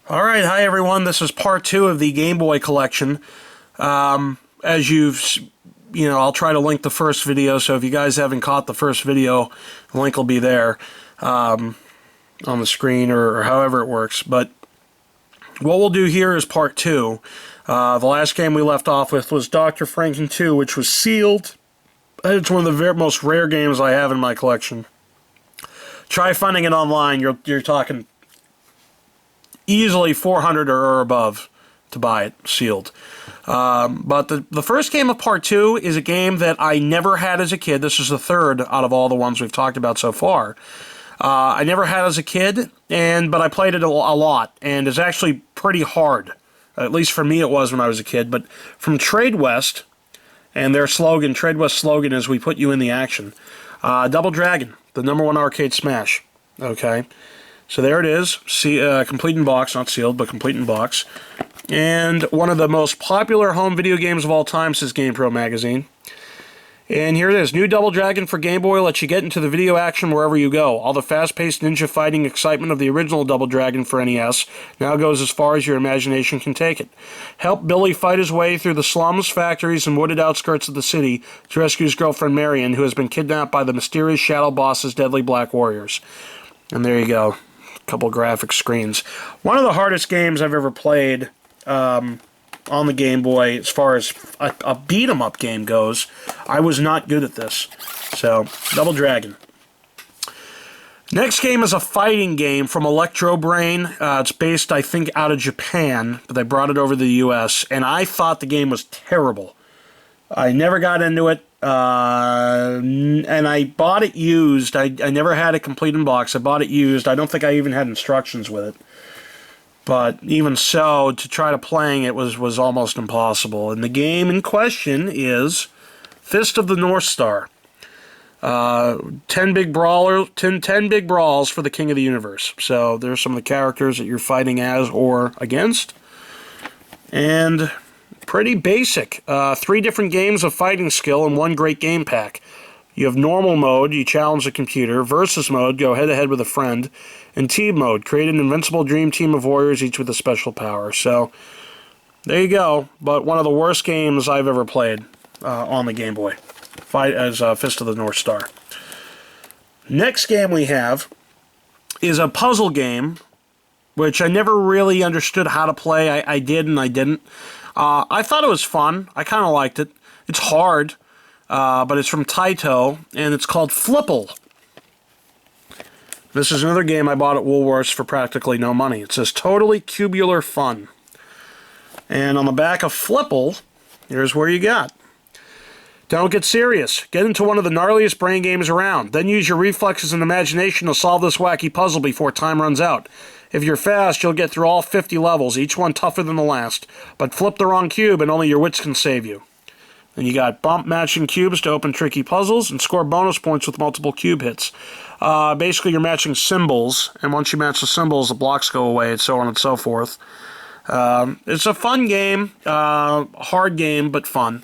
Alright, hi everyone, this is part 2 of the Game Boy Collection. As I'll try to link the first video, so if you guys haven't caught the first video, the link will be there on the screen or however it works. But what we'll do here is part 2. The last game we left off with was Dr. Franken 2, which was sealed. It's one of the most rare games I have in my collection. Try finding it online, you're talking easily 400 or above to buy it sealed. But the first game of part 2 is a game that I never had as a kid. This is the third out of all the ones we've talked about so far. I never had as a kid, but I played it a lot, and it's actually pretty hard. At least for me it was when I was a kid. But from Trade West, and their slogan, Trade West slogan is, "We put you in the action." Double Dragon, the #1 arcade smash. Okay. So there it is, complete in box, not sealed, but complete in box. And one of the most popular home video games of all time, says GamePro magazine. And here it is, new Double Dragon for Game Boy lets you get into the video action wherever you go. All the fast-paced ninja fighting excitement of the original Double Dragon for NES now goes as far as your imagination can take it. Help Billy fight his way through the slums, factories, and wooded outskirts of the city to rescue his girlfriend Marion, who has been kidnapped by the mysterious Shadow Boss's deadly black warriors. And there you go. Couple graphic screens. One of the hardest games I've ever played on the Game Boy, as far as a beat-em-up game goes. I was not good at this. So, Double Dragon. Next game is a fighting game from Electro Brain. It's based, I think, out of Japan, but they brought it over to the US, and I thought the game was terrible. I never got into it. And I bought it used. I never had it complete in box. I bought it used. I don't think I even had instructions with it. But even so, to try to playing it was almost impossible. And the game in question is Fist of the North Star. 10 big brawls for the King of the Universe. So there's some of the characters that you're fighting as or against. And pretty basic. 3 different games of fighting skill and 1 great game pack. You have normal mode, you challenge the computer. Versus mode, go head-to-head with a friend. And team mode, create an invincible dream team of warriors, each with a special power. So, there you go. But one of the worst games I've ever played on the Game Boy. Fight as Fist of the North Star. Next game we have is a puzzle game, which I never really understood how to play. I did and I didn't. I thought it was fun. I kind of liked it. It's hard, but it's from Taito, and it's called Flipple. This is another game I bought at Woolworths for practically no money. It says, totally cubular fun. And on the back of Flipple, here's where you got. Don't get serious. Get into one of the gnarliest brain games around. Then use your reflexes and imagination to solve this wacky puzzle before time runs out. If you're fast, you'll get through all 50 levels, each one tougher than the last. But flip the wrong cube and only your wits can save you. Then you got bump matching cubes to open tricky puzzles and score bonus points with multiple cube hits. Basically, you're matching symbols, and once you match the symbols, the blocks go away, and so on and so forth. It's a fun game, hard game, but fun,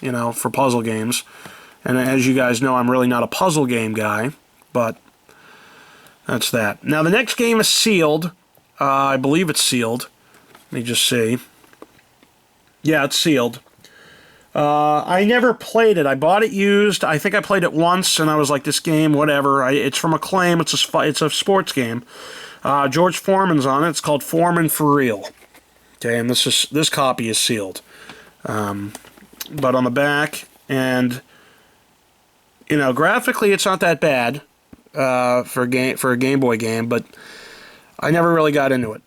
for puzzle games. And as you guys know, I'm really not a puzzle game guy, but that's that. Now, the next game is sealed. I believe it's sealed. Let me just see. Yeah, it's sealed. I never played it. I bought it used. I think I played it once, and I was like, this game, whatever. It's from Acclaim. It's a sports game. George Foreman's on it. It's called Foreman for Real. Okay, and this copy is sealed. But on the back, and graphically, it's not that bad for a Game Boy game, but I never really got into it.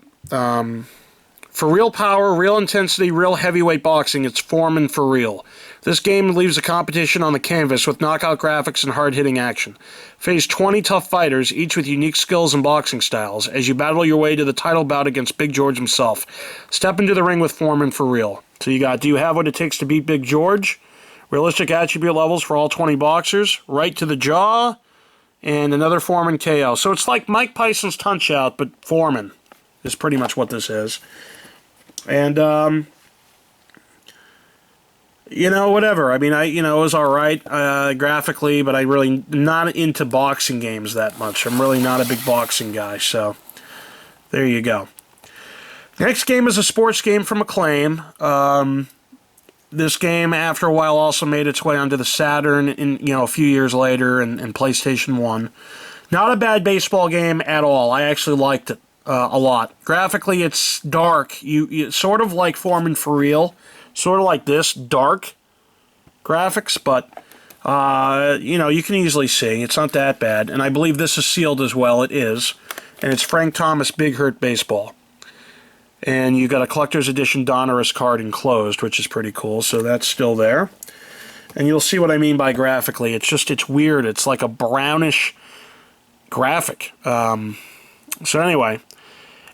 For real power, real intensity, real heavyweight boxing, it's Foreman for Real. This game leaves the competition on the canvas with knockout graphics and hard-hitting action. Face 20 tough fighters, each with unique skills and boxing styles, as you battle your way to the title bout against Big George himself. Step into the ring with Foreman for Real. So you got, do you have what it takes to beat Big George? Realistic attribute levels for all 20 boxers. Right to the jaw. And another Foreman KO. So it's like Mike Tyson's Punch-Out, but Foreman is pretty much what this is. And, whatever. I mean, it was alright graphically, but I really not into boxing games that much. I'm really not a big boxing guy, so there you go. Next game is a sports game from Acclaim. This game, after a while, also made its way onto the Saturn a few years later and PlayStation 1. Not a bad baseball game at all. I actually liked it a lot. Graphically, it's dark. You sort of like Foreman for Real. Sort of like this, dark graphics, but you can easily see. It's not that bad. And I believe this is sealed as well. It is. And it's Frank Thomas Big Hurt Baseball. And you got a collector's edition Donruss card enclosed, which is pretty cool. So that's still there. And you'll see what I mean by graphically. It's weird. It's like a brownish graphic. So anyway,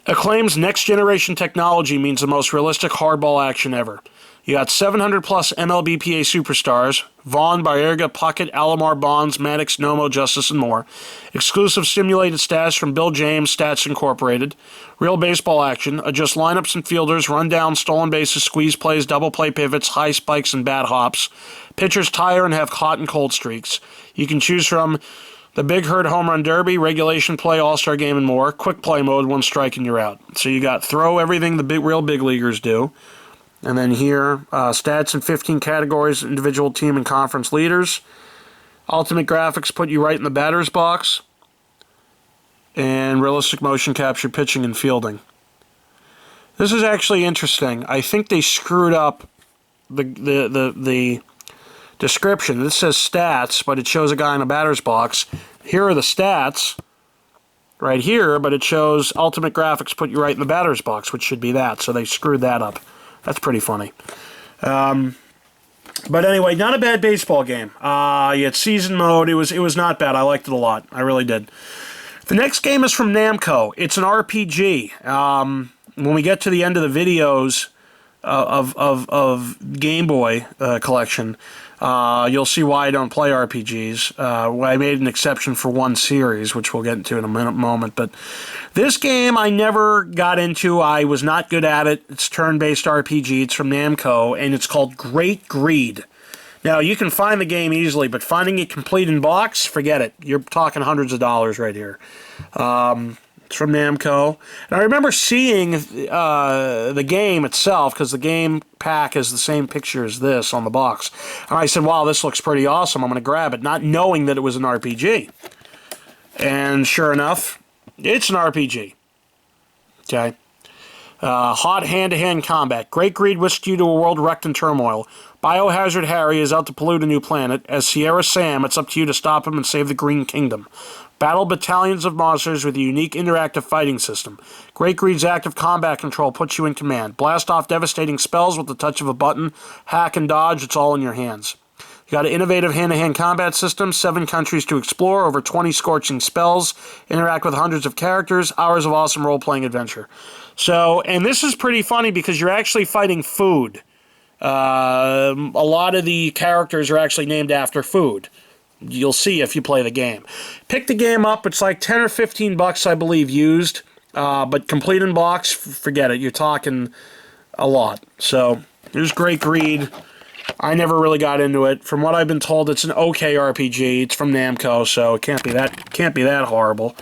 Acclaim's next generation technology means the most realistic hardball action ever. You got 700 plus MLBPA superstars, Vaughn, Baerga, Puckett, Alomar, Bonds, Maddox, Nomo, Justice, and more. Exclusive simulated stats from Bill James Stats Incorporated. Real baseball action. Adjust lineups and fielders, run down, stolen bases, squeeze plays, double play pivots, high spikes, and bat hops. Pitchers tire and have hot and cold streaks. You can choose from the Big Hurt Home Run Derby, regulation play, all-star game, and more. Quick play mode, one strike and you're out. So you got throw, everything the real big leaguers do. And then here, stats in 15 categories, individual team and conference leaders. Ultimate graphics put you right in the batter's box. And realistic motion capture pitching and fielding. This is actually interesting. I think they screwed up the description. This says stats, but it shows a guy in a batter's box. Here are the stats right here, but it shows ultimate graphics put you right in the batter's box, which should be that. So they screwed that up. That's pretty funny. But anyway, not a bad baseball game. You had season mode. It was not bad. I liked it a lot. I really did. The next game is from Namco. It's an RPG. When we get to the end of the videos of Game Boy Collection, you'll see why I don't play RPGs. I made an exception for one series, which we'll get into in a moment. But this game I never got into. I was not good at it. It's turn-based RPG. It's from Namco, and it's called Great Greed. Now, you can find the game easily, but finding it complete in box, forget it. You're talking hundreds of dollars right here. It's from Namco. And I remember seeing the game itself, because the game pack is the same picture as this on the box. And I said, wow, this looks pretty awesome. I'm going to grab it, not knowing that it was an RPG. And sure enough, it's an RPG. Okay. Hot hand-to-hand combat. Great Greed whisks you to a world wrecked in turmoil. Biohazard Harry is out to pollute a new planet. As Sierra Sam, it's up to you to stop him and save the Green Kingdom. Battle battalions of monsters with a unique interactive fighting system. Great Greed's active combat control puts you in command. Blast off devastating spells with the touch of a button. Hack and dodge, it's all in your hands. You got an innovative hand-to-hand combat system, 7 countries to explore, over 20 scorching spells, interact with hundreds of characters, hours of awesome role-playing adventure. So, and this is pretty funny because you're actually fighting food. A lot of the characters are actually named after food. You'll see if you play the game. Pick the game up. It's like 10 or 15 bucks, I believe, used. But complete in box, forget it. You're talking a lot. So, there's Great Greed. I never really got into it. From what I've been told, it's an okay RPG. It's from Namco, so it can't be that horrible.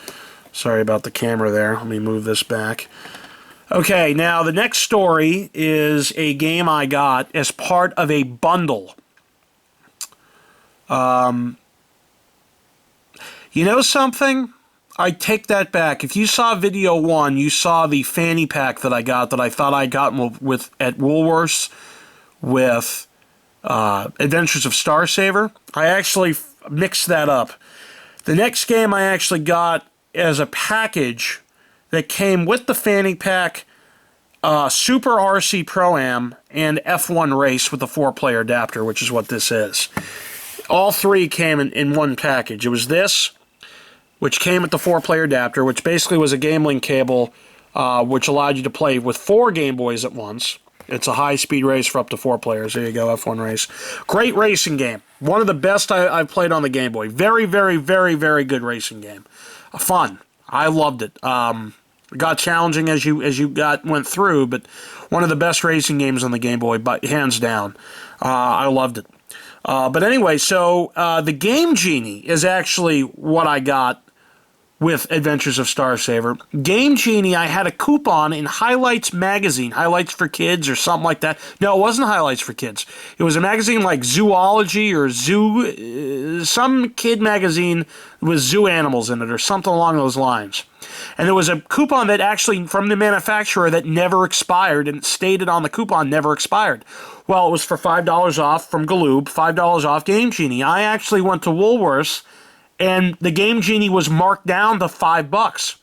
Sorry about the camera there. Let me move this back. Okay, now the next story is a game I got as part of a bundle. You know something? I take that back. If you saw video 1, you saw the fanny pack that I got that I thought I got at Woolworths with Adventures of Star Saver. I actually mixed that up. The next game I actually got as a package that came with the fanny pack, Super RC Pro-Am, and F1 Race with a 4-player adapter, which is what this is. All 3 came in one package. It was this, which came with the 4-player adapter, which basically was a Game Link cable, which allowed you to play with 4 Game Boys at once. It's a high-speed race for up to 4 players. There you go, F1 Race. Great racing game. One of the best I've played on the Game Boy. Very, very, very, very good racing game. Fun. I loved it. It got challenging as you went through, but one of the best racing games on the Game Boy, hands down. I loved it. But anyway, so the Game Genie is actually what I got with Adventures of Star Saver. Game Genie, I had a coupon in Highlights magazine, Highlights for Kids or something like that. No, it wasn't Highlights for Kids. It was a magazine like Zoology or some kid magazine with zoo animals in it or something along those lines. And there was a coupon that actually, from the manufacturer, that never expired, and it stated on the coupon, never expired. Well, it was for $5 off from Galoob, $5 off Game Genie. I actually went to Woolworths, and the Game Genie was marked down to $5.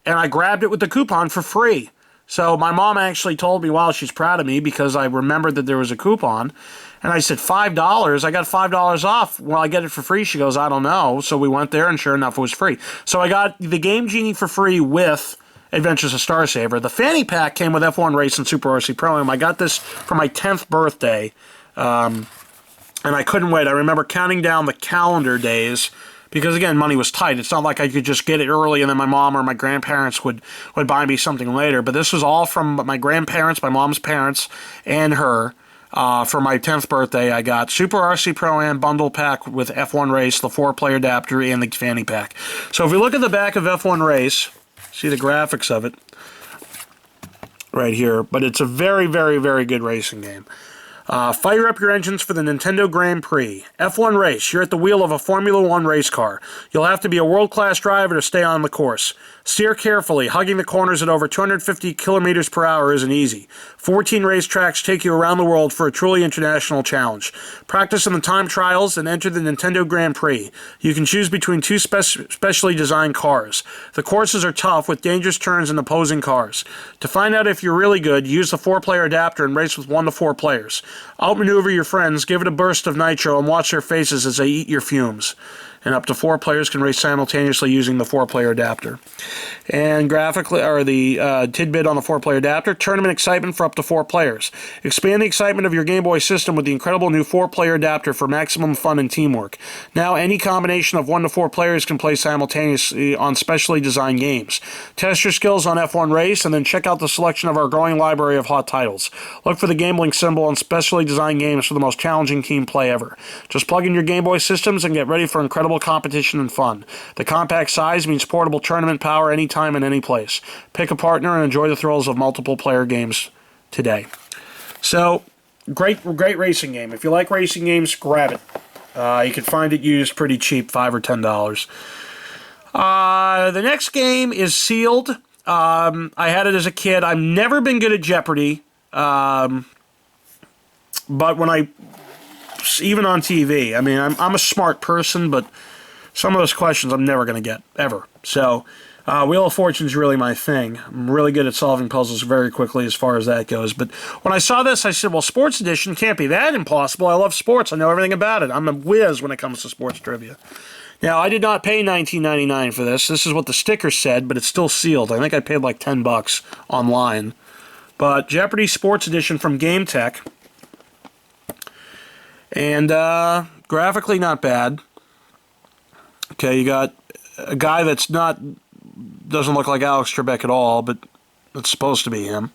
And I grabbed it with the coupon for free. So my mom actually told me, wow, she's proud of me because I remembered that there was a coupon. And I said, $5? I got $5 off. Well, I get it for free. She goes, I don't know. So we went there, and sure enough, it was free. So I got the Game Genie for free with Adventures of Star Saver. The fanny pack came with F1 Race and Super RC Pro-Am. I got this for my 10th birthday, and I couldn't wait. I remember counting down the calendar days because, again, money was tight. It's not like I could just get it early and then my mom or my grandparents would buy me something later. But this was all from my grandparents, my mom's parents, and her. For my 10th birthday, I got Super RC Pro-Am bundle pack with F1 Race, the 4-player adapter, and the fanny pack. So if we look at the back of F1 Race, see the graphics of it right here. But it's a very, very, very good racing game. Fire up your engines for the Nintendo Grand Prix. F1 Race. You're at the wheel of a Formula One race car. You'll have to be a world-class driver to stay on the course. Steer carefully. Hugging the corners at over 250 kilometers per hour isn't easy. 14 racetracks take you around the world for a truly international challenge. Practice in the time trials and enter the Nintendo Grand Prix. You can choose between two specially designed cars. The courses are tough with dangerous turns and opposing cars. To find out if you're really good, use the 4-player adapter and race with 1 to 4 players. Outmaneuver your friends, give it a burst of nitro, and watch their faces as they eat your fumes. And up to 4 players can race simultaneously using the 4-player adapter. And graphically, or the tidbit on the 4-player adapter, tournament excitement for up to 4 players. Expand the excitement of your Game Boy system with the incredible new 4-player adapter for maximum fun and teamwork. Now, any combination of 1 to 4 players can play simultaneously on specially designed games. Test your skills on F1 Race, and then check out the selection of our growing library of hot titles. Look for the Game Link symbol on specially designed games for the most challenging team play ever. Just plug in your Game Boy systems and get ready for incredible competition and fun. The compact size means portable tournament power anytime and any place. Pick a partner and enjoy the thrills of multiple player games today. So, great racing game. If you like racing games, grab it. You can find it used pretty cheap, $5 or $10. The next game is Sealed. I had it as a kid. I've never been good at Jeopardy. But when even on TV, I mean, I'm a smart person, but some of those questions I'm never going to get, ever. So, Wheel of Fortune is really my thing. I'm really good at solving puzzles very quickly as far as that goes. But when I saw this, I said, well, Sports Edition can't be that impossible. I love sports. I know everything about it. I'm a whiz when it comes to sports trivia. Now, I did not pay $19.99 for this. This is what the sticker said, but it's still sealed. I think I paid like $10 online. But Jeopardy Sports Edition from Game Tech. And graphically not bad. Okay, you got a guy that's doesn't look like Alex Trebek at all, but it's supposed to be him.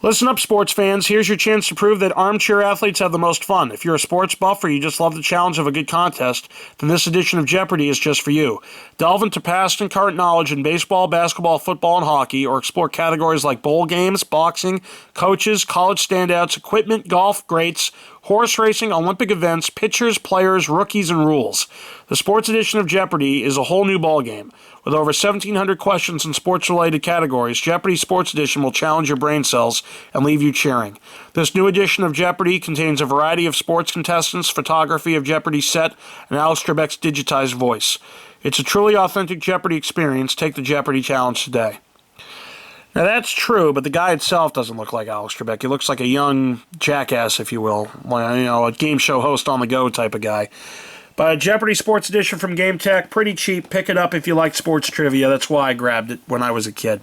Listen up, sports fans. Here's your chance to prove that armchair athletes have the most fun. If you're a sports buff or you just love the challenge of a good contest, then this edition of Jeopardy is just for you. Delve into past and current knowledge in baseball, basketball, football, and hockey, or explore categories like bowl games, boxing, coaches, college standouts, equipment, golf greats, horse racing, Olympic events, pitchers, players, rookies, and rules. The sports edition of Jeopardy is a whole new ballgame. With over 1,700 questions in sports-related categories, Jeopardy Sports Edition will challenge your brain cells and leave you cheering. This new edition of Jeopardy contains a variety of sports contestants, photography of Jeopardy set, and Alex Trebek's digitized voice. It's a truly authentic Jeopardy experience. Take the Jeopardy challenge today. Now that's true, but the guy itself doesn't look like Alex Trebek. He looks like a young jackass, if you will. A game show host on the go type of guy. But Jeopardy Sports Edition from Game Tech, pretty cheap. Pick it up if you like sports trivia. That's why I grabbed it when I was a kid.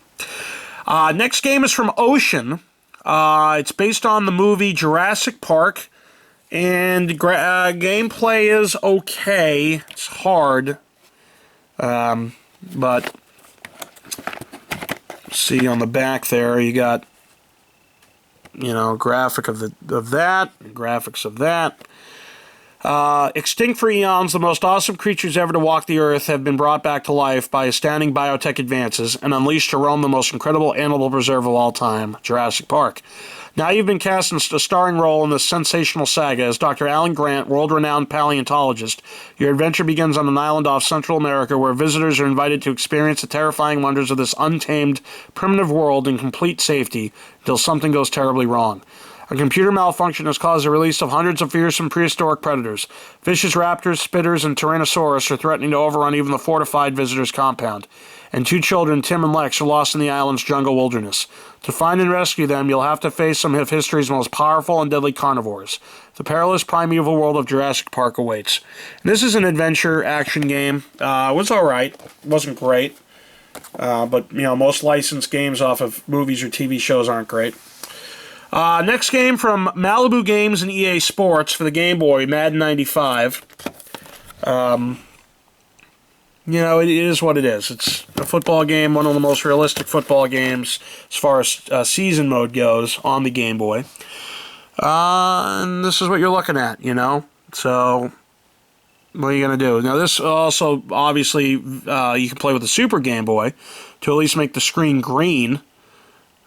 Next game is from Ocean. It's based on the movie Jurassic Park. And gameplay is okay. It's hard. But see on the back there, you got, graphic of that, and graphics of that. Extinct for eons, the most awesome creatures ever to walk the earth have been brought back to life by astounding biotech advances and unleashed to roam the most incredible animal preserve of all time, Jurassic Park. Now you've been cast in a starring role in this sensational saga as Dr. Alan Grant, world-renowned paleontologist. Your adventure begins on an island off Central America where visitors are invited to experience the terrifying wonders of this untamed, primitive world in complete safety until something goes terribly wrong. A computer malfunction has caused the release of hundreds of fearsome prehistoric predators. Vicious raptors, spitters, and tyrannosaurus are threatening to overrun even the fortified visitors' compound. And 2 children, Tim and Lex, are lost in the island's jungle wilderness. To find and rescue them, you'll have to face some of history's most powerful and deadly carnivores. The perilous primeval world of Jurassic Park awaits. And this is an adventure action game. It was alright. It wasn't great. But, most licensed games off of movies or TV shows aren't great. Next game from Malibu Games and EA Sports for the Game Boy, Madden 95. It is what it is. It's a football game, one of the most realistic football games as far as season mode goes on the Game Boy. And this is what you're looking at, So, what are you going to do? Now, this also, obviously, you can play with the Super Game Boy to at least make the screen green.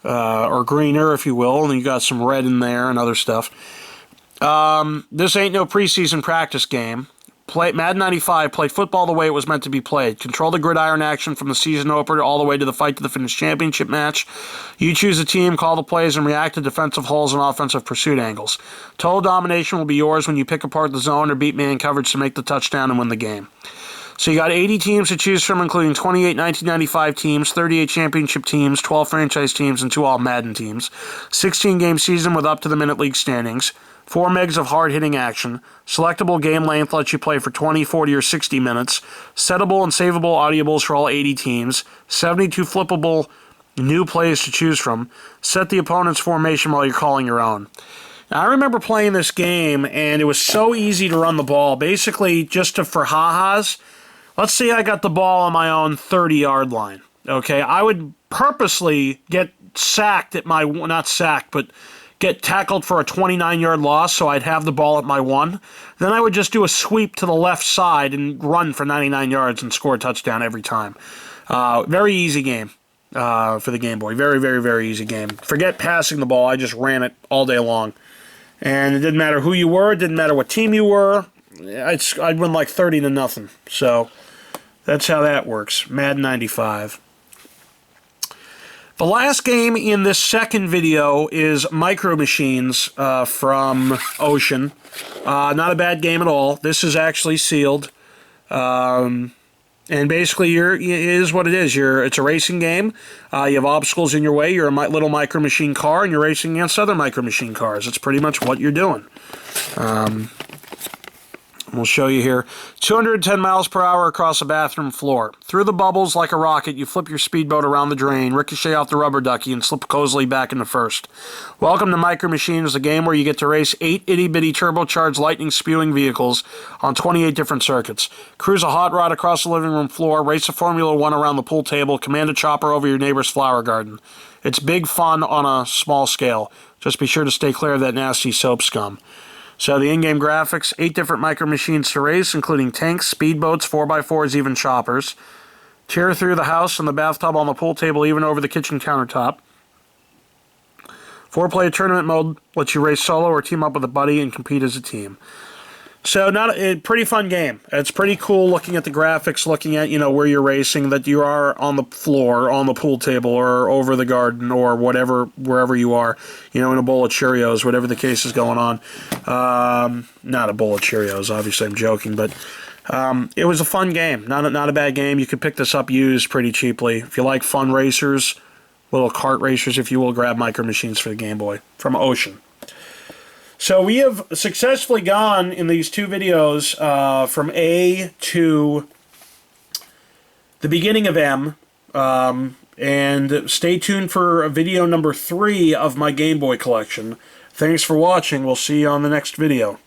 Or greener, if you will, and you got some red in there and other stuff. This ain't no preseason practice game. Madden 95 played football the way it was meant to be played. Control the gridiron action from the season opener all the way to the fight to the finish championship match. You choose a team, call the plays, and react to defensive holes and offensive pursuit angles. Total domination will be yours when you pick apart the zone or beat man coverage to make the touchdown and win the game. So you got 80 teams to choose from, including 28 1995 teams, 38 championship teams, 12 franchise teams, and 2 all-Madden teams. 16-game season with up-to-the-minute league standings. 4 megs of hard-hitting action. Selectable game length lets you play for 20, 40, or 60 minutes. Settable and savable audibles for all 80 teams. 72 flippable new plays to choose from. Set the opponent's formation while you're calling your own. Now, I remember playing this game, and it was so easy to run the ball. Basically, for ha-has. Let's say I got the ball on my own 30-yard line. Okay, I would purposely get sacked at my, not sacked, but get tackled for a 29-yard loss so I'd have the ball at my 1. Then I would just do a sweep to the left side and run for 99 yards and score a touchdown every time. Very easy game for the Game Boy. Very, very, very easy game. Forget passing the ball. I just ran it all day long. And it didn't matter who you were. It didn't matter what team you were. I'd win like 30-0. So that's how that works. Madden 95. The last game in this second video is Micro Machines from Ocean. Not a bad game at all. This is actually sealed. And basically, it is what it is. It's a racing game. You have obstacles in your way. You're a little Micro Machine car, and you're racing against other Micro Machine cars. It's pretty much what you're doing. We'll show you here. 210 miles per hour across a bathroom floor. Through the bubbles like a rocket, you flip your speedboat around the drain, ricochet off the rubber ducky, and slip cozily back into first. Welcome to Micro Machines, a game where you get to race 8 itty-bitty turbocharged lightning-spewing vehicles on 28 different circuits. Cruise a hot rod across the living room floor, race a Formula 1 around the pool table, command a chopper over your neighbor's flower garden. It's big fun on a small scale. Just be sure to stay clear of that nasty soap scum. So the in-game graphics, 8 different Micro Machines to race, including tanks, speedboats, 4x4s, even choppers. Tear through the house and the bathtub on the pool table, even over the kitchen countertop. 4-player tournament mode lets you race solo or team up with a buddy and compete as a team. So not a pretty fun game. It's pretty cool looking at the graphics, looking at, where you're racing, that you are on the floor, on the pool table, or over the garden, or whatever, wherever you are, in a bowl of Cheerios, whatever the case is going on. Not a bowl of Cheerios, obviously I'm joking, but it was a fun game. Not a bad game. You could pick this up used pretty cheaply. If you like fun racers, little kart racers, if you will, grab Micro Machines for the Game Boy from Ocean. So we have successfully gone in these 2 videos from A to the beginning of M. And stay tuned for video number 3 of my Game Boy collection. Thanks for watching. We'll see you on the next video.